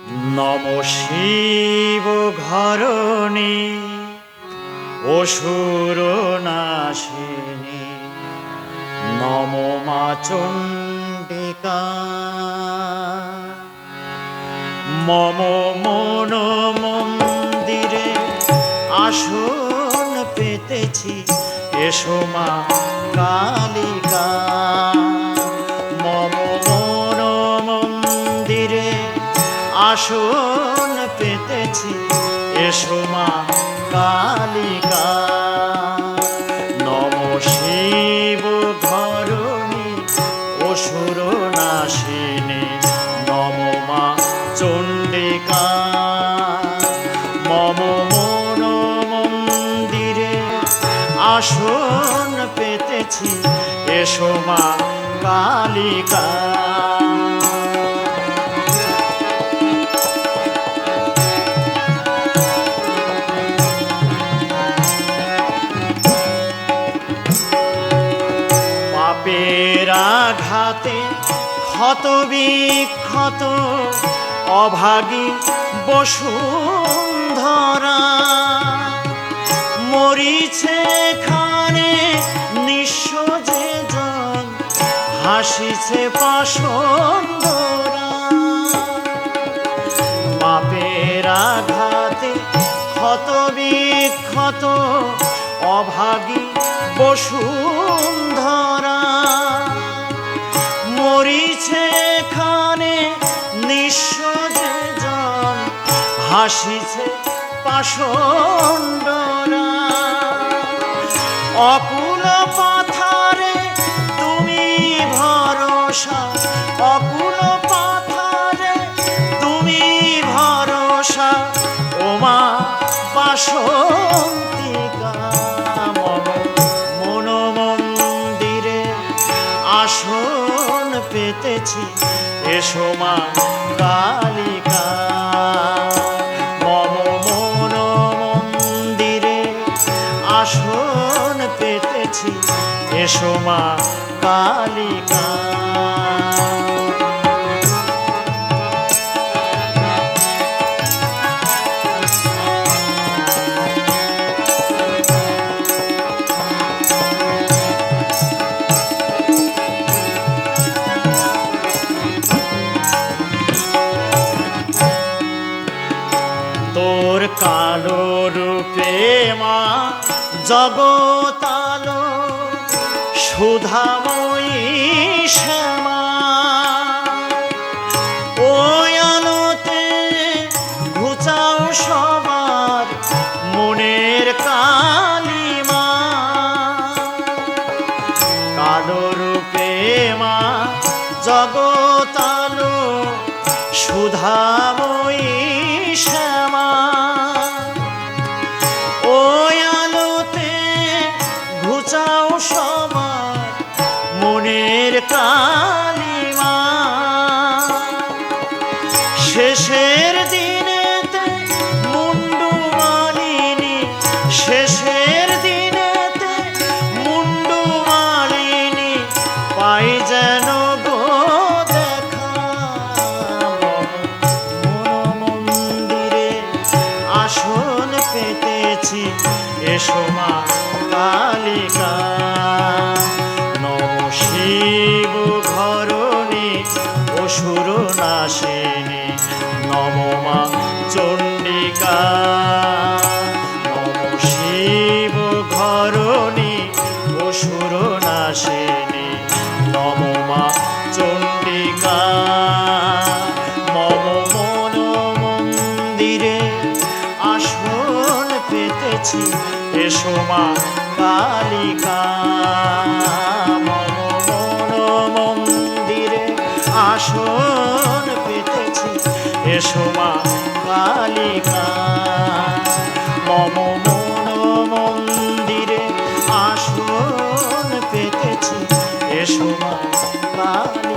নম শিব ঘরণী অসুর নাশিনী নম মা চণ্ডিকা। মম মন মন্দিরে আসন পেতেছি, এসো মা কালিকা। মম মন মন্দিরে আসন পেতেছি, এসো মা কালিকা। নম শিব ঘরণী অসুর নাশিনী নম মা চণ্ডিকা। মম মন মন্দিরে আসন পেতেছি, এসো মা কালিকা। পাপের আঘাতে ক্ষত বিক্ষত অভাগী বসুন্ধরা, মরিছে খানে নিঃস্ব যে জন, হাসিছে পাষণ্ডরা। পাপের আঘাতে ক্ষত বিক্ষত অভাগী বসুন্ধরা, মরিছে খানে নিঃস্ব যে জন, হাসিছে পাষণ্ডরা। অকুল পাথারে তুমি ভরসা, অকুল পাথারে তুমি ভরসা, ওমা বাসন্তিকা। মম মন মন্দিরে আসন পেতেছি, এসো মা কালিকা। মম মন মন্দিরে আসন পেতেছি, এসো মা কালিকা। তোর কালো রূপে মা জগতালো সুধাময়ী শ্যামা, ওই আলোতে ঘুচাও সবার মনের কালিমা। কালো রূপে মা জগতালো সুধাময়ী শ্যামা, ওই আলোতে ঘুচাও সবার মনের কালিমা। শেষের দিনেতে মুন্ডু মালিনী, শেষের দিনেতে মুন্ডু মালিনী, পাই যেন গো দেখা। মন মন্দিরে আসন পেতেছি, এসো মা কালিকা। নম শিব ঘরণী অসুর নাশিনী নম মা চণ্ডিকা। নম শিব ঘরণী অসুর নাশিনী নম মা চণ্ডিকা। মম মন মন্দিরে আসন পেতেছি, এসো মা কালিকা। মম মন মন্দিরে আসন পেতেছি, এসো মা কালিকা। মম মন মন্দিরে আসন পেতেছি, এসো মা কালিকা।